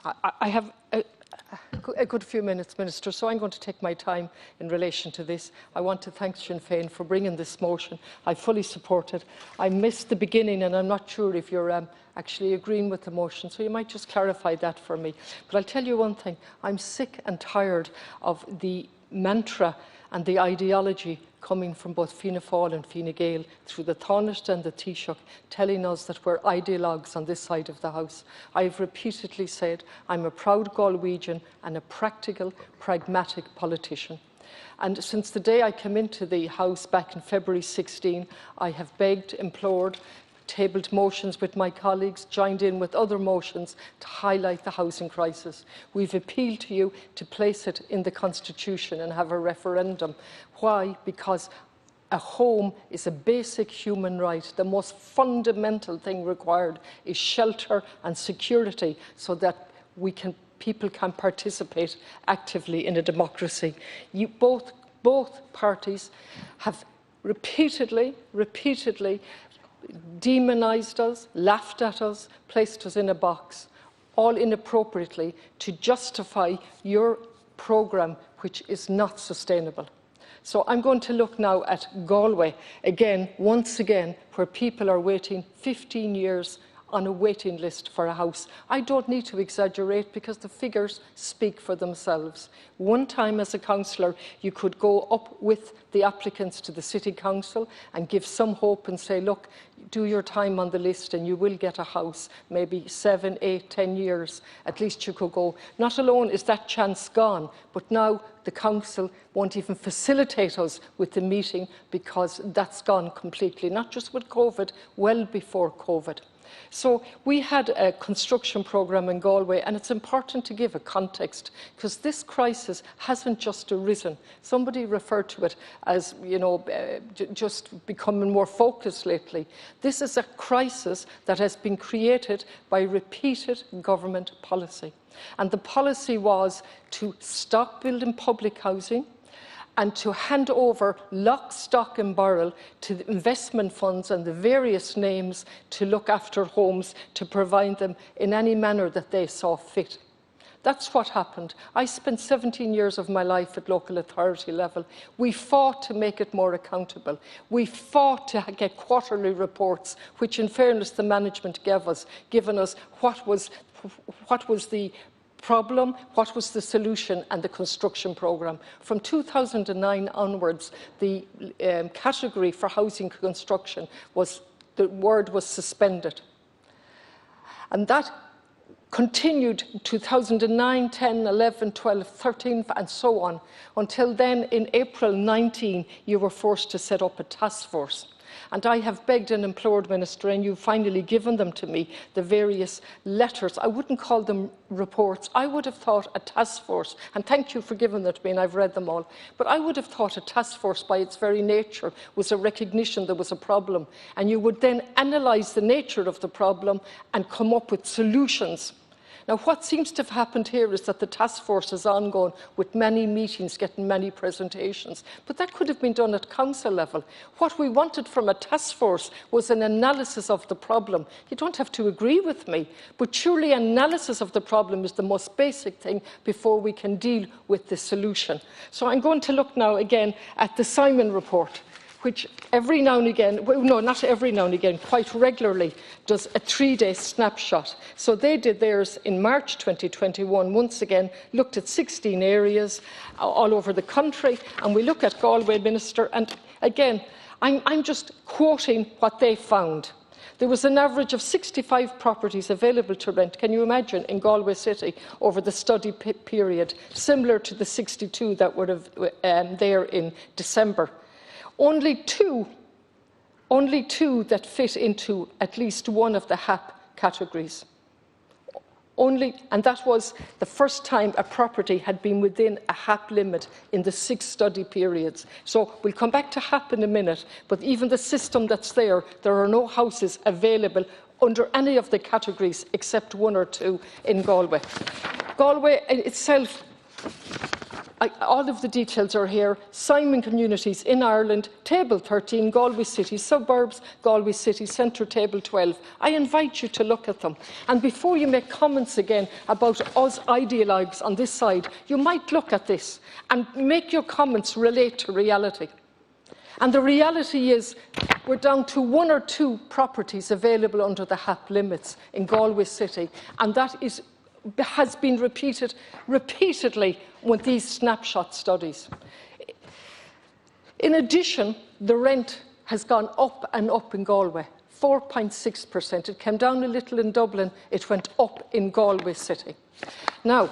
I have a good few minutes, Minister, so I'm going to take my time in relation to this. I want to thank Sinn Féin for bringing this motion. I fully support it. I missed the beginning, and I'm not sure if you're actually agreeing with the motion, so you might just clarify that for me. But I'll tell you one thing. I'm sick and tired of the mantra and the ideology coming from both Fianna Fáil and Fine Gael through the Tánaiste and the Taoiseach, telling us that we're ideologues on this side of the House. I've repeatedly said I'm a proud Galwegian and a practical, pragmatic politician. And since the day I came into the House back in February 16, I have begged, implored, tabled motions with my colleagues, joined in with other motions to highlight the housing crisis. We've appealed to you to place it in the Constitution and have a referendum. Why? Because a home is a basic human right. The most fundamental thing required is shelter and security so that people can participate actively in a democracy. Both parties have repeatedly demonised us, laughed at us, placed us in a box, all inappropriately, to justify your programme, which is not sustainable. So I'm going to look now at Galway, once again, where people are waiting 15 years on a waiting list for a house. I don't need to exaggerate because the figures speak for themselves. One time as a councillor, you could go up with the applicants to the City Council and give some hope and say, look, do your time on the list and you will get a house, maybe 7, 8, 10 years, at least you could go. Not alone is that chance gone, but now the council won't even facilitate us with the meeting because that's gone completely, not just with COVID, well before COVID. So we had a construction programme in Galway, and it's important to give a context because this crisis hasn't just arisen. Somebody referred to it as, just becoming more focused lately. This is a crisis that has been created by repeated government policy. And the policy was to stop building public housing, and to hand over lock, stock and barrel to the investment funds and the various names to look after homes, to provide them in any manner that they saw fit. That's what happened. I spent 17 years of my life at local authority level. We fought to make it more accountable. We fought to get quarterly reports, which in fairness the management given us what was the problem, what was the solution, and the construction programme. From 2009 onwards, the category for housing construction the word was suspended. And that continued in 2009, 10, 11, 12, 13, and so on, until then, in April 19, you were forced to set up a task force. And I have begged and implored, Minister, and you've finally given them to me, the various letters. I wouldn't call them reports. I would have thought a task force, and thank you for giving them to me, and I've read them all, but I would have thought a task force by its very nature was a recognition there was a problem, and you would then analyse the nature of the problem and come up with solutions. Now, what seems to have happened here is that the task force is ongoing with many meetings, getting many presentations. But that could have been done at council level. What we wanted from a task force was an analysis of the problem. You don't have to agree with me, but surely analysis of the problem is the most basic thing before we can deal with the solution. So I'm going to look now again at the Simon report, which every now and again, well, no, not every now and again, quite regularly does a 3-day snapshot. So they did theirs in March 2021, once again, looked at 16 areas all over the country, and we look at Galway, Minister, and again, I'm just quoting what they found. There was an average of 65 properties available to rent, can you imagine, in Galway City over the study period, similar to the 62 that were there in December. Only two that fit into at least one of the HAP categories. And that was the first time a property had been within a HAP limit in the 6 study periods. So we'll come back to HAP in a minute, but even the system that's there are no houses available under any of the categories except 1 or 2 in Galway. Galway itself, all of the details are here. Simon communities in Ireland, Table 13, Galway City Suburbs, Galway City Centre, Table 12. I invite you to look at them. And before you make comments again about us ideologues on this side, you might look at this and make your comments relate to reality. And the reality is we're down to 1 or 2 properties available under the HAP limits in Galway City, and that has been repeated repeatedly with these snapshot studies. In addition, the rent has gone up and up in Galway, 4.6%. It came down a little in Dublin, it went up in Galway City. Now,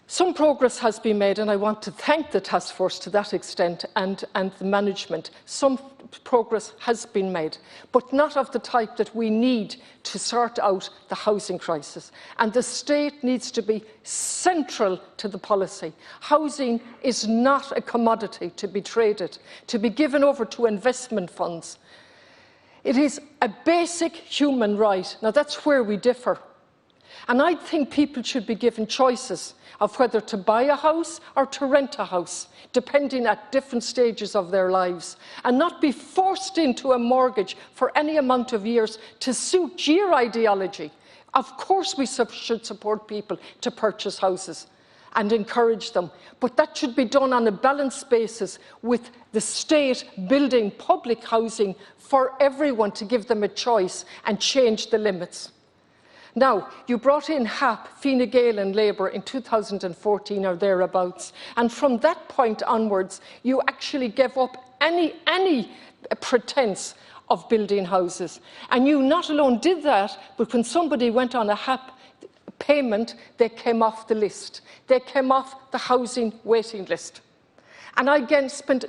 some progress has been made, and I want to thank the task force to that extent and the management. Some progress has been made, but not of the type that we need to sort out the housing crisis. And the state needs to be central to the policy. Housing is not a commodity to be traded, to be given over to investment funds. It is a basic human right. Now, that's where we differ. And I think people should be given choices of whether to buy a house or to rent a house, depending at different stages of their lives, and not be forced into a mortgage for any amount of years to suit your ideology. Of course we should support people to purchase houses and encourage them, but that should be done on a balanced basis with the state building public housing for everyone to give them a choice and change the limits. Now, you brought in HAP, Fine Gael and Labour in 2014 or thereabouts, and from that point onwards, you actually gave up any pretence of building houses. And you not alone did that, but when somebody went on a HAP payment, they came off the list. They came off the housing waiting list. And I again spent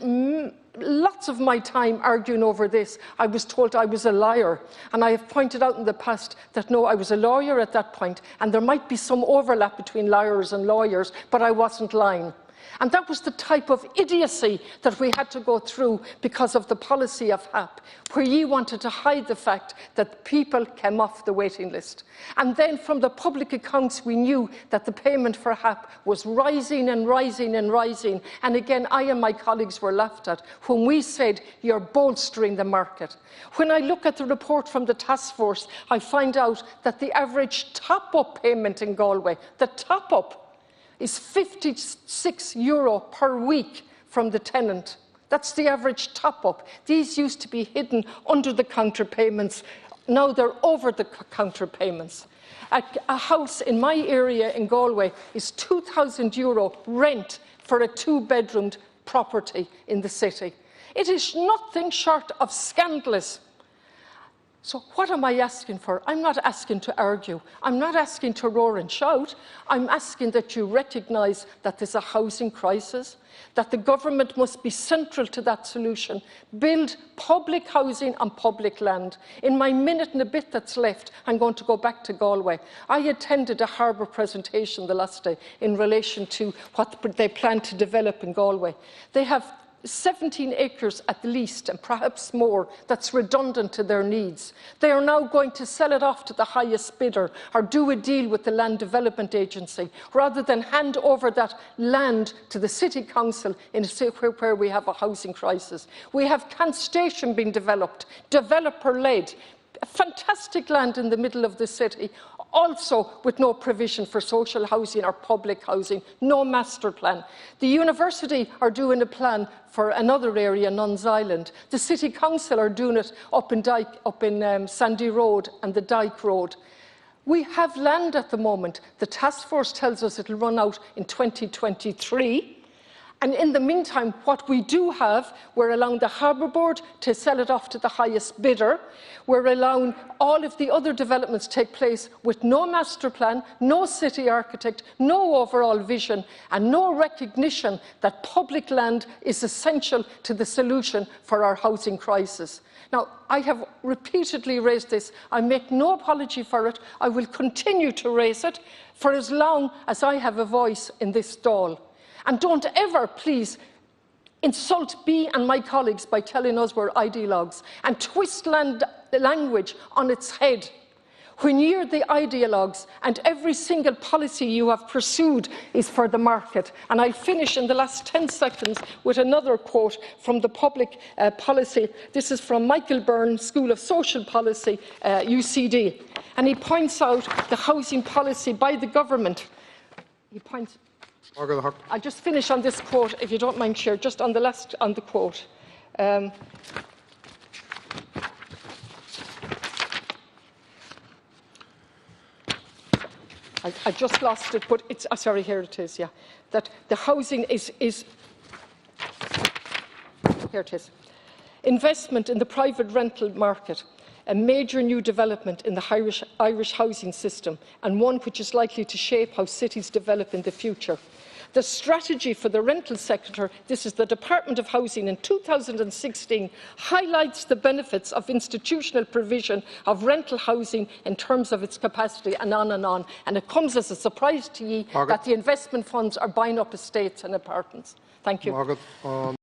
lots of my time arguing over this. I was told I was a liar, and I have pointed out in the past that no, I was a lawyer at that point, and there might be some overlap between liars and lawyers, but I wasn't lying. And that was the type of idiocy that we had to go through because of the policy of HAP, where ye wanted to hide the fact that people came off the waiting list. And then from the public accounts, we knew that the payment for HAP was rising and rising and rising. And again, I and my colleagues were laughed at when we said, you're bolstering the market. When I look at the report from the task force, I find out that the average top-up payment in Galway, the top-up, is €56 per week from the tenant. That's the average top-up. These used to be hidden under the counter payments. Now they're over the counter payments. A house in my area in Galway is €2,000 rent for a 2-bedroomed property in the city. It is nothing short of scandalous. So what am I asking for? I'm not asking to argue. I'm not asking to roar and shout. I'm asking that you recognise that there's a housing crisis, that the government must be central to that solution, build public housing on public land. In my minute and a bit that's left, I'm going to go back to Galway. I attended a harbour presentation the last day in relation to what they plan to develop in Galway. They have 17 acres at least, and perhaps more, that's redundant to their needs. They are now going to sell it off to the highest bidder or do a deal with the Land Development Agency, rather than hand over that land to the City Council in a city where we have a housing crisis. We have Kent Station being developed, developer-led, fantastic land in the middle of the city, also with no provision for social housing or public housing, no master plan. The university are doing a plan for another area, Nuns Island. The City Council are doing it up in Sandy Road and the Dyke Road. We have land at the moment. The task force tells us it will run out in 2023. And in the meantime, what we do have, we're allowing the Harbour Board to sell it off to the highest bidder. We're allowing all of the other developments to take place with no master plan, no city architect, no overall vision, and no recognition that public land is essential to the solution for our housing crisis. Now, I have repeatedly raised this. I make no apology for it. I will continue to raise it for as long as I have a voice in this Dáil. And don't ever, please, insult me and my colleagues by telling us we're ideologues and twist language on its head. when you're the ideologues and every single policy you have pursued is for the market. And I'll finish in the last 10 seconds with another quote from the public policy. This is from Michael Byrne, School of Social Policy, UCD. And he points out the housing policy by the government. He points... I'll just finish on this quote, if you don't mind, Chair, just on the quote. I just lost it, but it's sorry, here it is. Yeah, that the housing is here it is. Investment in the private rental market, a major new development in the Irish housing system, and one which is likely to shape how cities develop in the future. The strategy for the rental sector, this is the Department of Housing in 2016, highlights the benefits of institutional provision of rental housing in terms of its capacity, and on and on. And it comes as a surprise to you that the investment funds are buying up estates and apartments. Thank you.